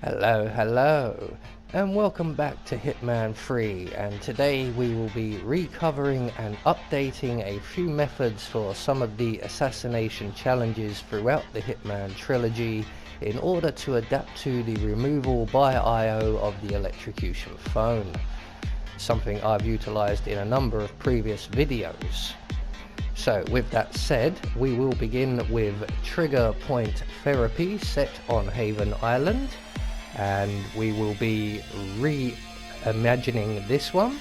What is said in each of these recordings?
Hello, and welcome back to Hitman 3, and today we will be recovering and updating a few methods for some of the assassination challenges throughout the Hitman trilogy in order to adapt to the removal by IO of the electrocution phone, something I've utilized in a number of previous videos. So with that said, we will begin with trigger point therapy set on Haven Island, and we will be reimagining this one.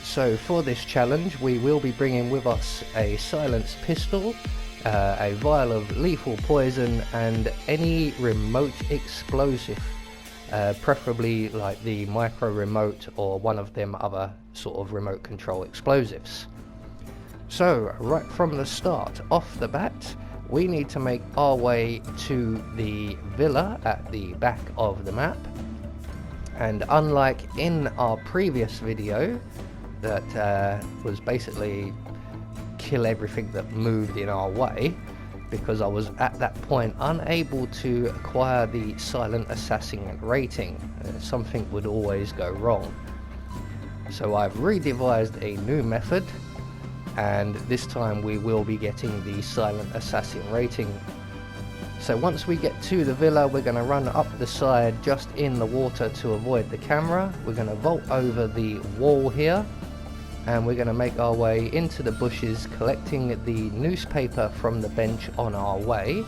So for this challenge we will be bringing with us a silenced pistol, a vial of lethal poison, and any remote explosive, preferably like the micro remote or one of them other sort of remote control explosives. So right from the start, off the bat, we need to make our way to the villa at the back of the map. And unlike in our previous video that was basically kill everything that moved in our way, because I was at that point unable to acquire the silent assassin rating, something would always go wrong. So I've redevised a new method, and this time we will be getting the silent assassin rating. So once we get to the villa, we're going to run up the side just in the water to avoid the camera. We're going to vault over the wall here, and we're going to make our way into the bushes, collecting the newspaper from the bench on our way.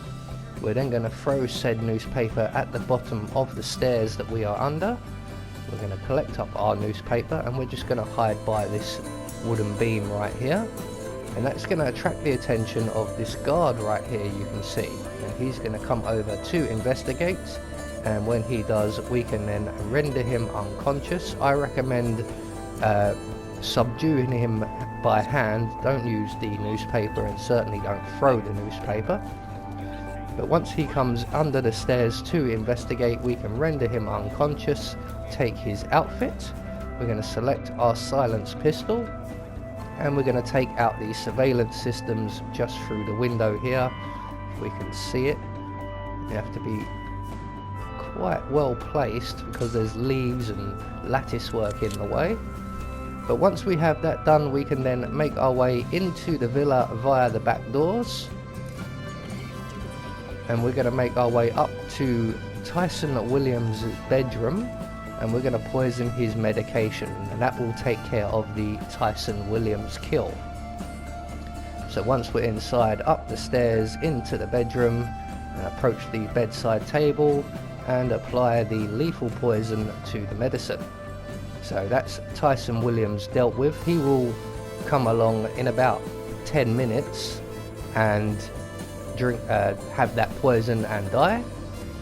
We're then going to throw said newspaper at the bottom of the stairs that we are under. We're going to collect up our newspaper, and we're just going to hide by this wooden beam right here, and that's going to attract the attention of this guard right here, you can see, and he's going to come over to investigate, and when he does we can then render him unconscious. I recommend subduing him by hand. Don't use the newspaper, and certainly don't throw the newspaper. But once he comes under the stairs to investigate, we can render him unconscious, take his outfit, we're going to select our silenced pistol, and we're going to take out the surveillance systems just through the window here. If we can see it, you have to be quite well placed because there's leaves and lattice work in the way. But once we have that done, we can then make our way into the villa via the back doors, and we're going to make our way up to Tyson Williams' bedroom, and we're going to poison his medication, and that will take care of the Tyson Williams kill. So once we're inside, up the stairs into the bedroom, approach the bedside table and apply the lethal poison to the medicine. So that's Tyson Williams dealt with. He will come along in about 10 minutes and drink, have that poison and die.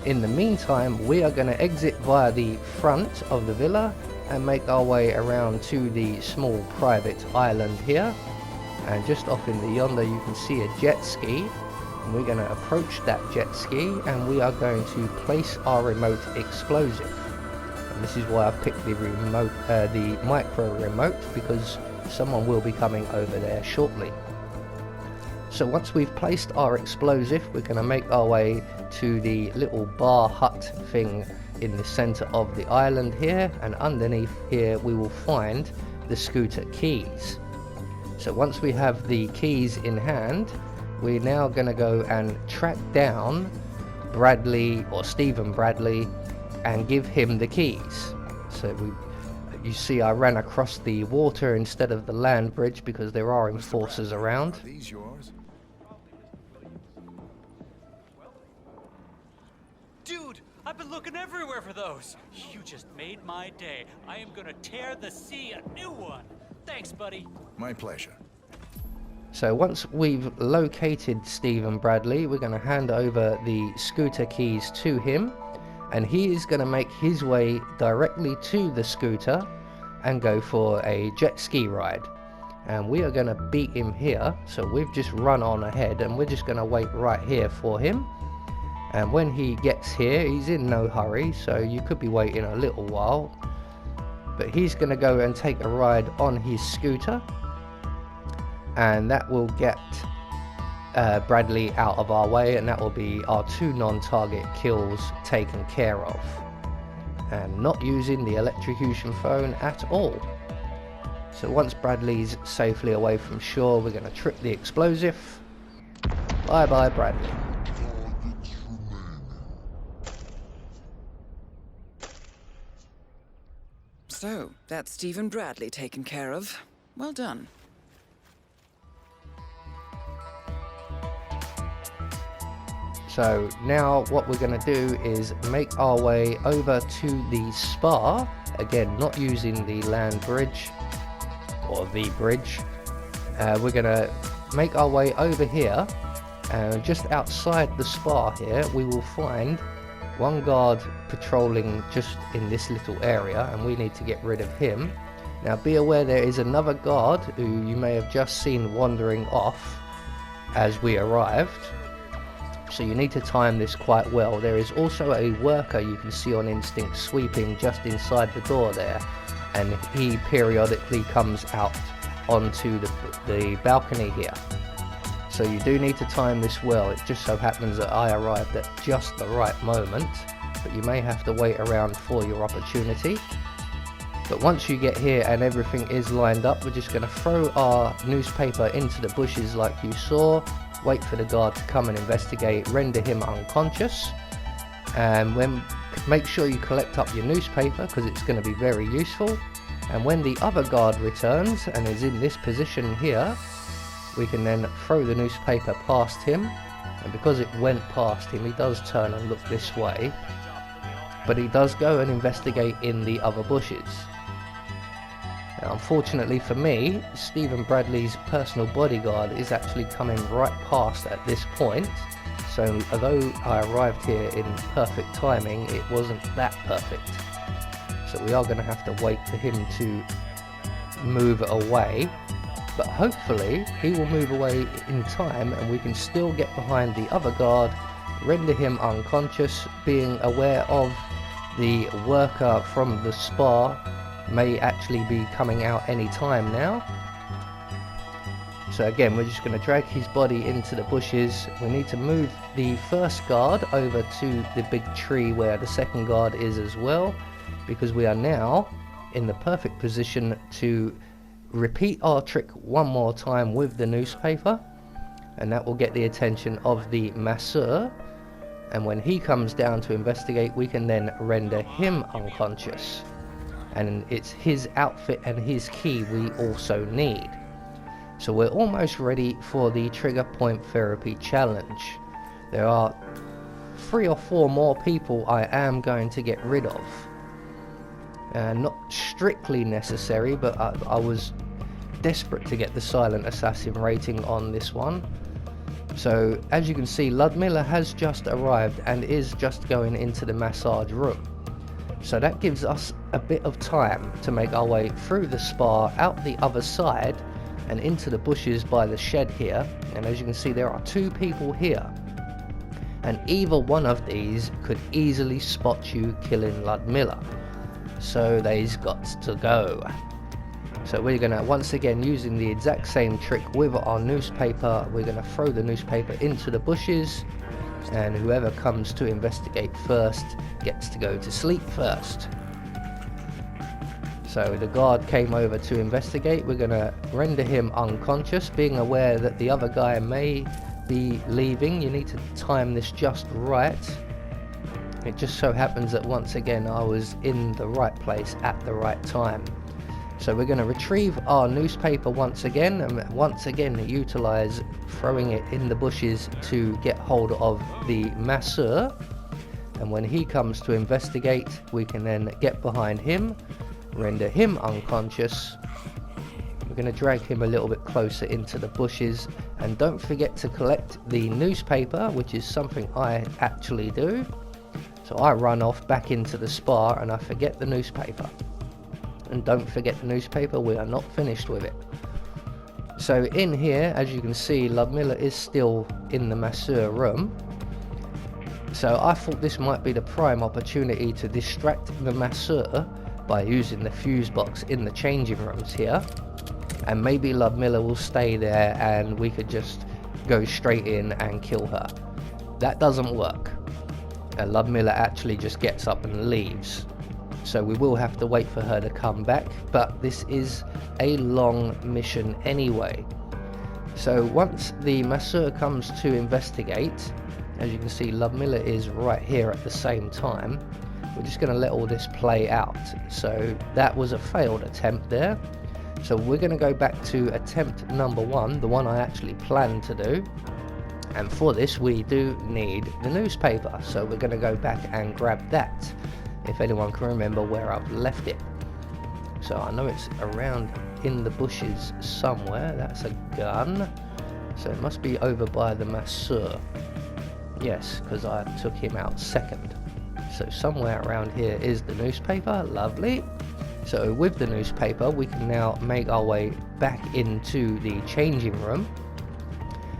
In the meantime, we are going to exit via the front of the villa and make our way around to the small private island here. And just off in the yonder you can see a jet ski. And we're going to approach that jet ski, and we are going to place our remote explosive. And this is why I've picked the remote, the micro remote, because someone will be coming over there shortly. So once we've placed our explosive, we're going to make our way to the little bar hut thing in the center of the island here, and underneath here we will find the scooter keys. So once we have the keys in hand, we're now going to go and track down Bradley, or Stephen Bradley, and give him the keys. So you see I ran across the water instead of the land bridge because there are enforcers around. Are these yours? Dude, I've been looking everywhere for those. You just made my day. I am gonna tear the sea a new one. Thanks, buddy. My pleasure. So once we've located Stephen Bradley, we're going to hand over the scooter keys to him, and he is going to make his way directly to the scooter and go for a jet ski ride. And we are going to beat him here, so we've just run on ahead and we're just going to wait right here for him. And when he gets here, he's in no hurry, so you could be waiting a little while, but he's going to go and take a ride on his scooter, and that will get Bradley out of our way, and that will be our 2 non-target kills taken care of. And not using the electrocution phone at all. So once Bradley's safely away from shore, we're going to trip the explosive. Bye bye Bradley. So, that's Stephen Bradley taken care of. Well done. So now what we're going to do is make our way over to the spa. Again, not using the land bridge or the bridge. We're going to make our way over here, and just outside the spa here we will find one guard patrolling just in this little area, and we need to get rid of him. Now be aware there is another guard who you may have just seen wandering off as we arrived, so you need to time this quite well. There is also a worker you can see on instinct sweeping just inside the door there, and he periodically comes out onto the balcony here. So you do need to time this well. It just so happens that I arrived at just the right moment, but you may have to wait around for your opportunity. But once you get here and everything is lined up, we're just going to throw our newspaper into the bushes like you saw, wait for the guard to come and investigate, render him unconscious, and make sure you collect up your newspaper because it's going to be very useful. And when the other guard returns and is in this position here, we can then throw the newspaper past him, and because it went past him he does turn and look this way, but he does go and investigate in the other bushes. Now, unfortunately for me, Stephen Bradley's personal bodyguard is actually coming right past at this point, so although I arrived here in perfect timing, it wasn't that perfect. So we are going to have to wait for him to move away, but hopefully he will move away in time and we can still get behind the other guard, render him unconscious, being aware of the worker from the spa may actually be coming out any time now. So again, we're just going to drag his body into the bushes. We need to move the first guard over to the big tree where the second guard is as well, because we are now in the perfect position to repeat our trick one more time with the newspaper, and that will get the attention of the masseur, and when he comes down to investigate we can then render him unconscious, and it's his outfit and his key we also need. So we're almost ready for the trigger point therapy challenge. There are 3 or 4 more people I am going to get rid of. Not strictly necessary, but I was desperate to get the silent assassin rating on this one. So as you can see, Ludmilla has just arrived and is just going into the massage room. So that gives us a bit of time to make our way through the spa, out the other side and into the bushes by the shed here. And as you can see, there are 2 people here, and either one of these could easily spot you killing Ludmilla. So they's got to go. So we're going to, once again, using the exact same trick with our newspaper, we're going to throw the newspaper into the bushes, and whoever comes to investigate first gets to go to sleep first. So the guard came over to investigate. We're going to render him unconscious, being aware that the other guy may be leaving. You need to time this just right. It just so happens that once again I was in the right place at the right time. So we're going to retrieve our newspaper once again, and once again utilize throwing it in the bushes to get hold of the masseur, and when he comes to investigate we can then get behind him, render him unconscious. We're going to drag him a little bit closer into the bushes, and don't forget to collect the newspaper, which is something I actually do. So I run off back into the spa and I forget the newspaper. And don't forget the newspaper, we are not finished with it. So in here, as you can see, Ludmilla is still in the masseur room. So I thought this might be the prime opportunity to distract the masseur by using the fuse box in the changing rooms here. And maybe Ludmilla will stay there and we could just go straight in and kill her. That doesn't work. Ludmilla actually just gets up and leaves. So we will have to wait for her to come back, but this is a long mission anyway. So once the masseur comes to investigate, as you can see, Ludmilla is right here at the same time. We're just going to let all this play out. So that was a failed attempt there. So we're going to go back to attempt number 1, the one I actually planned to do. And for this we do need the newspaper. So we're going to go back and grab that, if anyone can remember where I've left it. So I know it's around in the bushes somewhere. That's a gun. So it must be over by the masseur. Yes, because I took him out second. So somewhere around here is the newspaper. Lovely. So with the newspaper we can now make our way back into the changing room,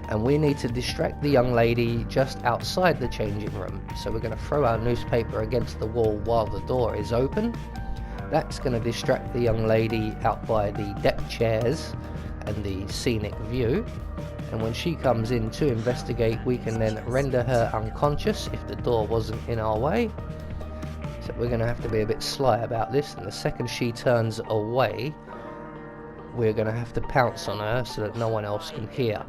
and we need to distract the young lady just outside the changing room. So we're going to throw our newspaper against the wall while the door is open. That's going to distract the young lady out by the deck chairs and the scenic view. And when she comes in to investigate, we can then render her unconscious if the door wasn't in our way. So we're going to have to be a bit sly about this, and the second she turns away, we're going to have to pounce on her so that no one else can hear.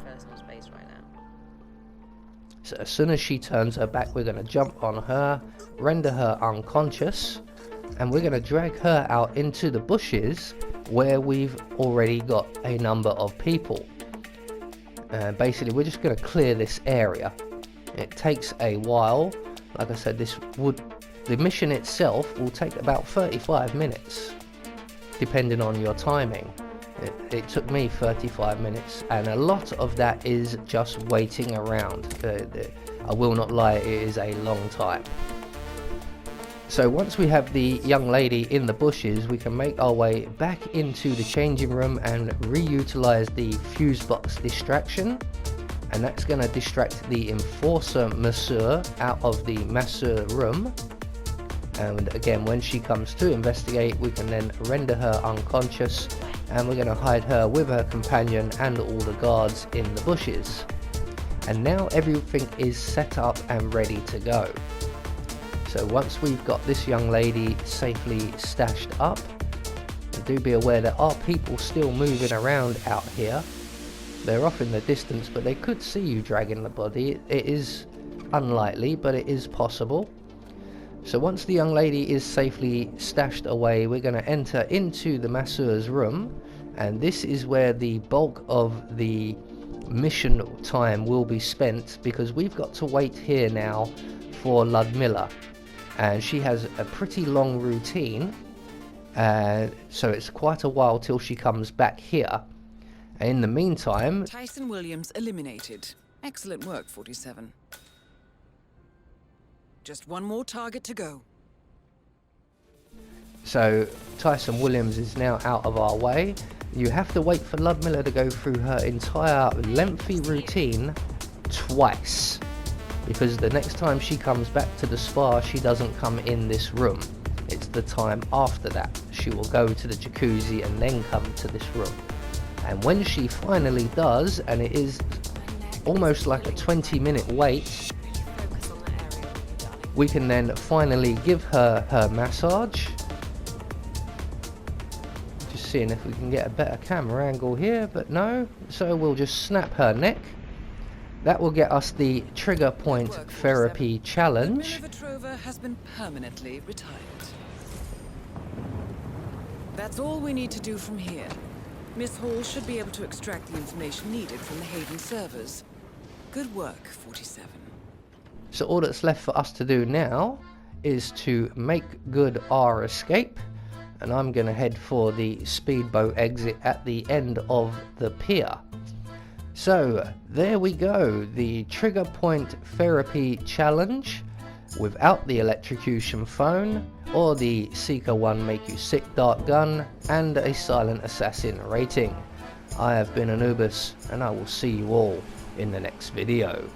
So as soon as she turns her back, we're going to jump on her, render her unconscious, and we're going to drag her out into the bushes where we've already got a number of people. Basically we're just going to clear this area. It takes a while. Like I said, the mission itself will take about 35 minutes depending on your timing. It took me 35 minutes, and a lot of that is just waiting around. I will not lie, it is a long time. So once we have the young lady in the bushes, we can make our way back into the changing room and reutilize the fuse box distraction, and that's going to distract the enforcer masseur out of the masseur room. And again, when she comes to investigate, we can then render her unconscious, and we're going to hide her with her companion and all the guards in the bushes. And now everything is set up and ready to go. So once we've got this young lady safely stashed up, do be aware there are people still moving around out here. They're off in the distance, but they could see you dragging the body. It is unlikely, but it is possible. So once the young lady is safely stashed away, we're going to enter into the masseur's room, and this is where the bulk of the mission time will be spent, because we've got to wait here now for Ludmilla. And she has a pretty long routine, so it's quite a while till she comes back here. In the meantime, Tyson Williams eliminated. Excellent work, 47. Just one more target to go. So Tyson Williams is now out of our way. You have to wait for Ludmilla to go through her entire lengthy routine twice, because the next time she comes back to the spa, she doesn't come in this room. It's the time after that. She will go to the jacuzzi and then come to this room. And when she finally does, and it is almost like a 20-minute wait, we can then finally give her her massage. Just seeing if we can get a better camera angle here, but no. So we'll just snap her neck. That will get us the trigger point therapy challenge. Petrova has been permanently retired. That's all we need to do from here. Miss Hall should be able to extract the information needed from the Haven servers. Good work, 47. So all that's left for us to do now is to make good our escape, and I'm going to head for the speedboat exit at the end of the pier. So there we go, the trigger point therapy challenge without the electrocution phone or the Seeker 1 make you sick dart gun and a silent assassin rating. I have been Anubis, and I will see you all in the next video.